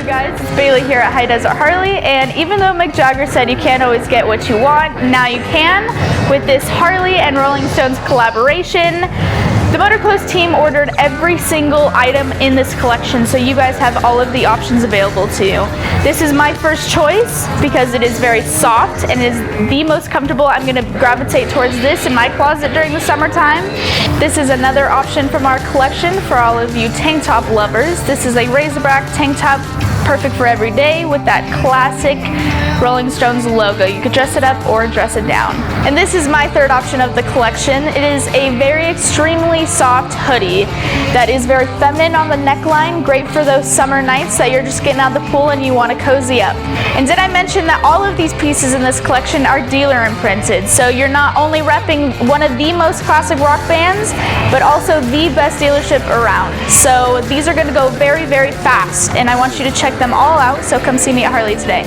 guys, it's Bailey here at High Desert Harley, and even though Mick Jagger said you can't always get what you want, now you can with this Harley and Rolling Stones collaboration. The Motoclothes team ordered every single item in this collection, so you guys have all of the options available to you. This is my first choice because it is very soft and is the most comfortable. I'm going to gravitate towards this in my closet during the summertime. This is another option from our collection for all of you tank top lovers. This is a Razorback tank top, perfect for every day with that classic Rolling Stones logo. You could dress it up or dress it down. And this is my third option of the collection. It is a very extremely soft hoodie that is very feminine on the neckline, great for those summer nights that you're just getting out of the pool and you want to cozy up. And did I mention that all of these pieces in this collection are dealer imprinted, so you're not only repping one of the most classic rock bands, but also the best dealership around. So these are going to go very, very fast, and I want you to check them all out, so come see me at Harley today.